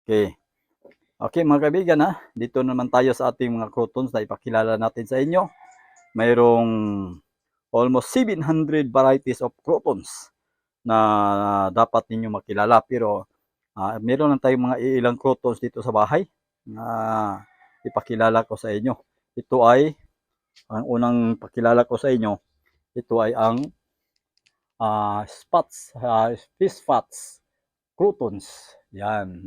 Okay. Okay mga kaibigan ha, dito naman tayo sa ating mga crotons na ipakilala natin sa inyo. Mayroong almost 700 varieties of crotons na dapat ninyo makilala. Pero meron lang tayong mga ilang crotons dito sa bahay na ipakilala ko sa inyo. Ito ay, ang unang pakilala ko sa inyo, ito ay ang fish spots crotons. Yan,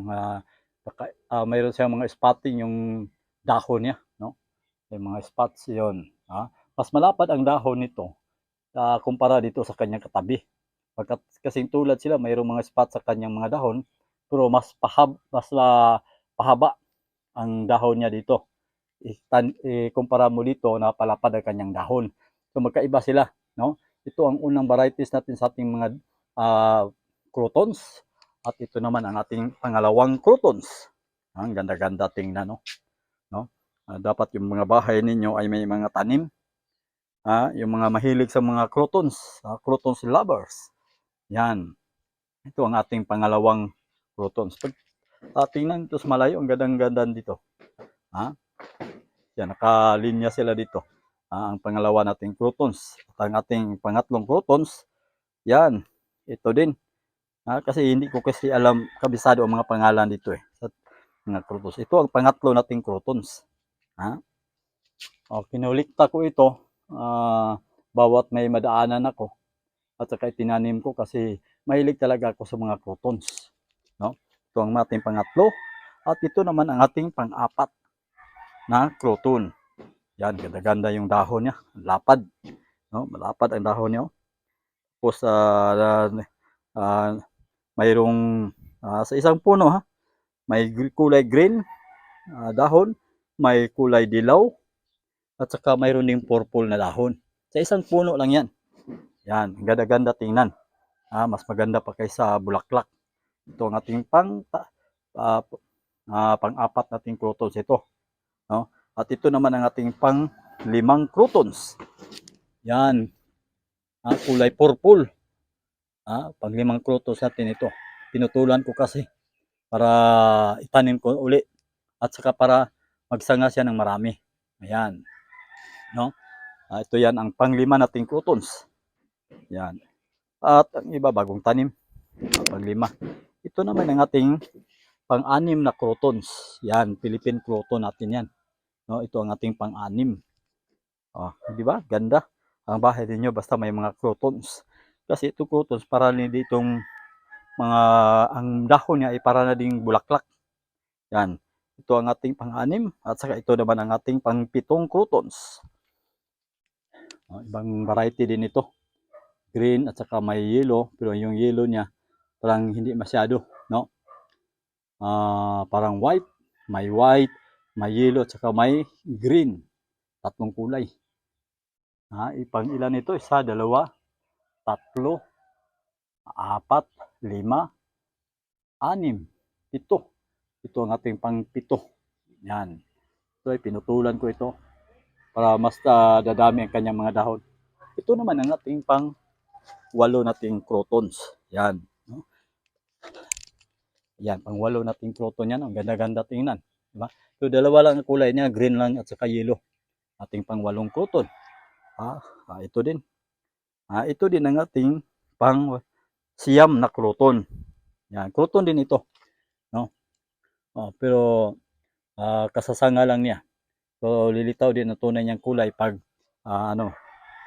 mayroon siyang mga spotting yung dahon niya, no? May mga spots 'yon, Mas malapad ang dahon nito kumpara dito sa kanyang katabi. Pagkat kasing tulad sila, mayroong mga spot sa kanyang mga dahon, pero pahaba ang dahon niya dito. Kumpara mo dito na palapad ang kanyang dahon. So magkaiba sila, no? Ito ang unang varieties natin sa ating mga crotons. At ito naman ang ating pangalawang crotons. Ang ganda-ganda tingnan, no? Dapat yung mga bahay ninyo ay may mga tanim. Yung mga mahilig sa mga crotons, crotons lovers. Yan. Ito ang ating pangalawang crotons. Tingnan ito sa malayo, ang gandang-ganda dito. Yan, nakalinya sila dito. Ang pangalawa nating crotons. At ang ating pangatlong crotons, yan, ito din. Kasi hindi ko kasi alam kabisado ang mga pangalan dito sa mga crotons. Ito ang pangatlo nating crotons. Kinulikta ko ito bawat may madaanan ako. At saka itinanim ko kasi mahilig talaga ako sa mga crotons. No? Ito ang ating pangatlo. At ito naman ang ating pang-apat na croton. Yan, ganda-ganda yung dahon niya. Lapad. No? Malapad ang dahon niya. Tapos mayroong sa isang puno may kulay green dahon, may kulay dilaw, at saka mayroon ding purple na dahon. Sa isang puno lang yan. Yan, ganda-ganda tingnan. Mas maganda pa kaysa bulaklak. Ito ang ating pang-apat nating crotons ito. No? At ito naman ang ating pang-limang crotons. Yan. Kulay purple. Pang-limang crotons natin ito. Pinutulan ko kasi para itanim ko uli. At saka para magsanga siya ng marami. Ayan. No? Ito yan ang pang-lima nating crotons. Yan. At ang iba bagong tanim. Pang-lima. Ito naman ang ating pang-anim na crotons. Yan, Philippine croton natin yan. No, ito ang ating pang-anim. Di ba? Ganda. Ang bahay niyo basta may mga crotons. Kasi ito crotons para hindi itong ang dahon niya ay para na ding bulaklak. Yan. Ito ang ating pang-anim at saka ito naman ang ating pang-pitong crotons. Ibang variety din ito. Green at saka may yellow, pero yung yellow niya parang hindi masyado, no? Parang white, may yellow at saka may green. Tatlong kulay. Ipang ilan ito? 1, 2, 3, 4, 5, 6, 7. Ito ang ating pang-7. Yan. So, pinutulan ko ito para mas dadami ang kanyang mga dahon. Ito naman ang ating pang-8 nating crotons. Yan. Yan, pang-8 nating croton yan. Ang ganda-ganda tingnan. Diba? So, dalawa lang ang kulay niya, green lang at saka yellow. Ating pang-8 croton. Ito din. Ito din ang ating pang-9 na croton. Yan, croton din ito. No? Pero kasasanga lang niya. So, lilitaw din ang tunay niyang kulay pag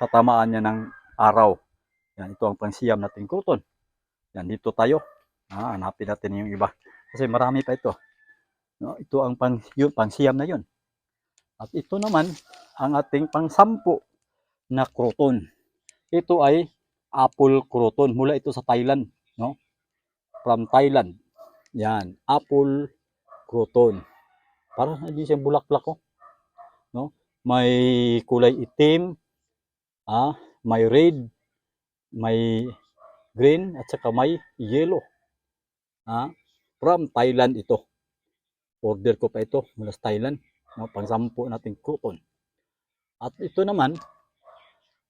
tatamaan niya ng araw. Yan, ito ang pang-9 nating croton. Yan, dito tayo. Hanapin natin yung iba. Kasi marami pa ito. No, ito ang pang-9 na yun. At ito naman ang ating pang-10 na croton. Ito ay apple croton. Mula ito sa Thailand, no? From Thailand. Yan, apple croton. Parang hindi siyang bulaklak, no? May kulay itim, may red, may green at saka may yellow. From Thailand ito. Order ko pa ito mula sa Thailand. No, pang-10 nating croton. At ito naman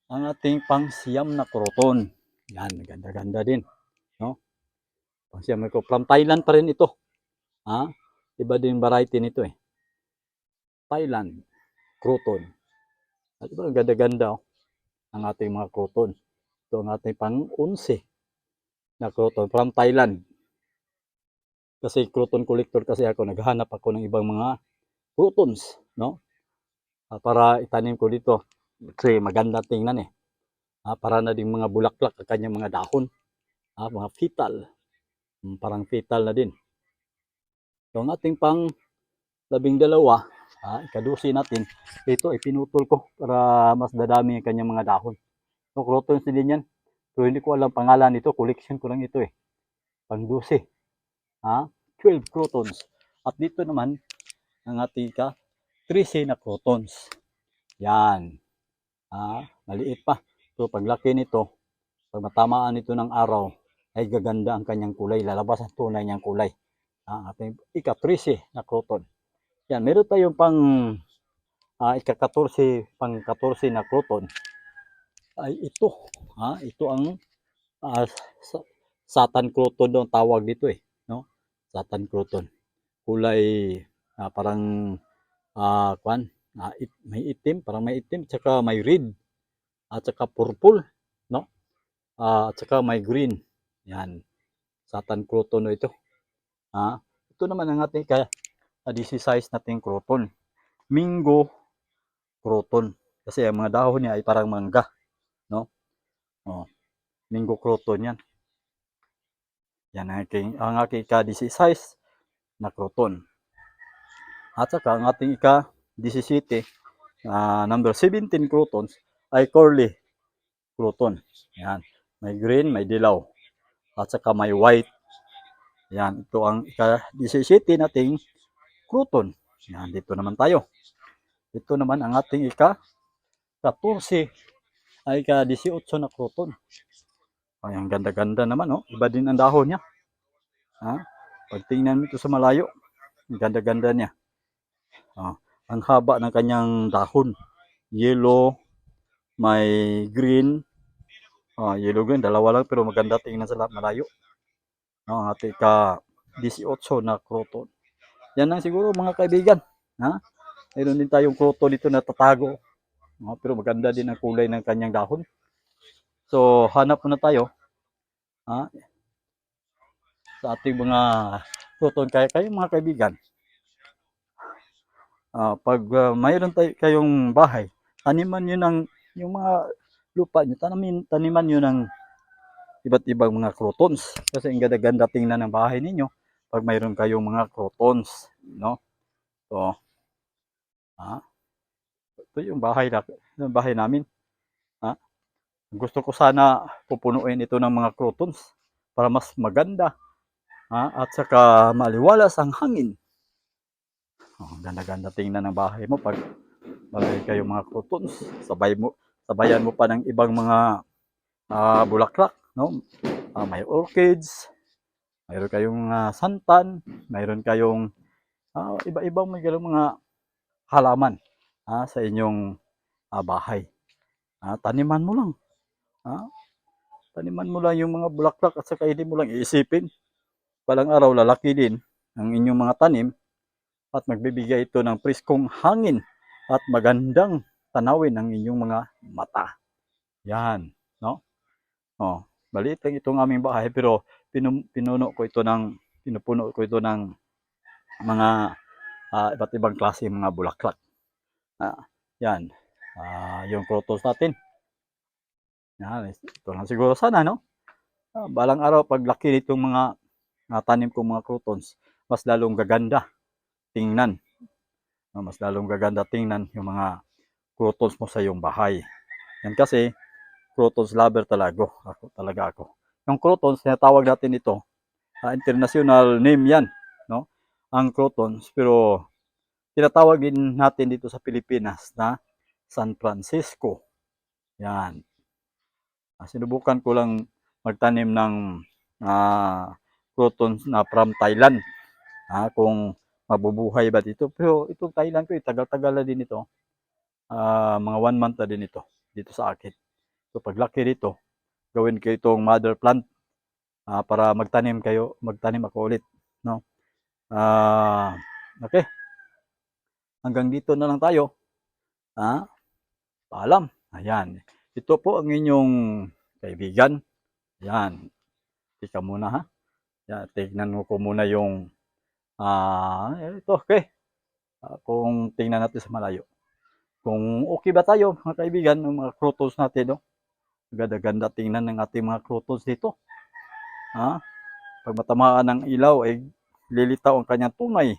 ang ating pang-9 na croton. Yan, ganda-ganda din. No? Pang-9 ko. From Thailand pa rin ito. Ha? Iba din variety nito eh. Thailand, crouton. At diba, ang ganda-ganda ang ating mga crouton. Ito ang ating pang-11 na crouton from Thailand. Kasi crouton collector kasi ako, naghahanap ako ng ibang mga croutons, no? Para itanim ko dito. Kasi maganda tingnan eh. Para na din mga bulaklak ang kanyang mga dahon. Mga fetal. Parang fetal na din. So ang ating pang 12, ikadusi natin, ito ay pinutol ko para mas dadami ang kanyang mga dahon. So croutons din yan. Pero hindi ko alam pangalan nito, collection ko lang ito eh. Pang 12. 12 croutons. At dito naman, ang ating 13 na croutons. Yan. Maliit pa. So paglaki nito, pag matamaan ito ng araw, ay gaganda ang kanyang kulay. Lalabas ang tunay niyang kulay. Ating ika-13 na crouton. Yan, meron tayong pang ika-14, pang-14 na crouton. Ay ito. Ito ang Satan crouton daw tawag dito eh. No? Satan crouton. Kulay parang may itim, parang may itim, tsaka may red, at tsaka purple, no? At tsaka may green. Yan. Satan crouton ito. Ito naman ang ating 16 nating crouton. Mingo crouton. Kasi ang mga dahon niya ay parang mangga, no? Mingo crouton yan. Yan ang aking ika-16 na crouton. At saka ang ating ika-17, number 17 croutons ay curly crouton. Yan. May green, may dilaw. At saka may white. Yan. Ito ang ika-17 nating crouton. Yan. Dito naman tayo. Ito naman ang ating ika-14 ay ika-18 na crouton. Ay, ang ganda-ganda naman, oh. Iba din ang dahon niya. Pag tingnan mo ito sa malayo, ang ganda-ganda niya. Ang haba ng kanyang dahon. Yellow, may green. Yellow green, dalawa lang pero maganda tingnan sa malayo. Ang ating ika-18 na crouton. Yan lang siguro mga kaibigan. Mayroon din tayong crouton dito na tatago. Pero maganda din ang kulay ng kanyang dahon. So, hanap muna tayo sa ating mga crouton. Kaya kayong mga kaibigan, pag mayroon kayong bahay, taniman nyo ng yung mga lupa nyo, taniman nyo ng iba't ibang mga croutons. Kasi ang ganda-ganda tingnan ng bahay ninyo pag mayroon kayong mga croutons, no? So, ito yung bahay namin. Gusto ko sana pupunuin ito ng mga croutons para mas maganda, at saka maliwalas ang hangin. Ganda-ganda tingnan ng bahay mo pag may kayong mga croutons. Sabayan mo pa ng ibang mga bulaklak, no? May orchids, mayroon kayong santan, mayroon kayong iba-ibang may mga halaman sa inyong bahay. Taniman mo lang. Taniman mo lang yung mga bulaklak at saka hindi mo lang iisipin. Balang araw lalaki din ang inyong mga tanim at magbibigay ito ng preskong hangin at magandang tanawin ng inyong mga mata. Yan, no? Maliit lang itong aming bahay pero pinupuno ko ito ng mga iba't ibang klase mga bulaklak. Yan. Yung croutons natin. Yan, ito lang siguro sana, no? Balang araw paglaki nitong mga tanim kong mga croutons, mas lalong gaganda tingnan. Mas lalong gaganda tingnan yung mga croutons mo sa iyong bahay. Yan kasi croutons lover talaga ako. Yung croutons, tinatawag natin ito, international name yan, no? Ang croutons, pero tinatawag din natin dito sa Pilipinas na San Francisco. Yan. Sinubukan ko lang magtanim ng croutons na from Thailand. Kung mabubuhay ba dito. Pero itong Thailand ko, tagal-tagal na din ito. Mga 1 month na din ito dito sa akin. So paglaki dito, gawin ko itong mother plant para magtanim ako ulit, no? Okay, hanggang dito na lang tayo. Paalam. Ayan. Ito po ang inyong kaibigan. Ayan. Tika muna ha. Ayan, tignan mo ko muna yung ito, okay. Kung tingnan natin sa malayo. Kung okay ba tayo, mga kaibigan, ng mga croutons natin, no? Ganda-ganda tingnan ng ating mga croutons dito. Pag matamaan ng ilaw, ay lilitaw ang kanyang tunay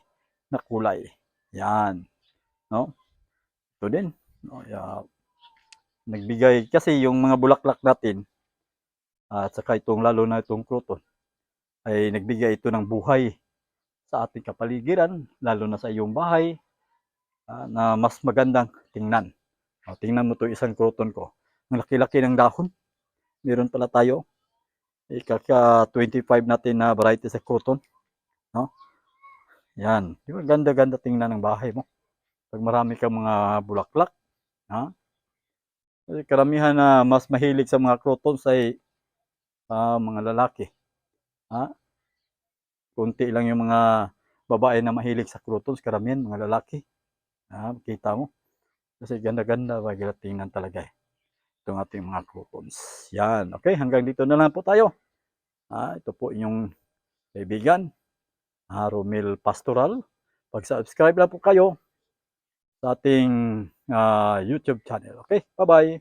na kulay. Yan. No? Ito din. No? Nagbigay, kasi yung mga bulaklak natin, at saka itong lalo na itong crouton, ay nagbigay ito ng buhay sa ating kapaligiran, lalo na sa iyong bahay, na mas magandang tingnan. Tingnan mo to isang crouton ko. Ang laki-laki ng dahon. Meron pala tayo. Ikaka-25 natin na variety sa crouton. No? Yan. Di ba ganda-ganda tingnan ng bahay mo? Pag marami kang mga bulaklak. Kasi karamihan na mas mahilig sa mga croutons ay mga lalaki. Kunti lang yung mga babae na mahilig sa croutons, karamihan mga lalaki. Kita mo. Kasi ganda-ganda ba tingnan talaga itong ating mga croutons. Yan. Okay, hanggang dito na lang po tayo. Ito po inyong kaibigan, Romel Pastoral. Pag-subscribe lang po kayo sa ating YouTube channel. Okay, bye-bye.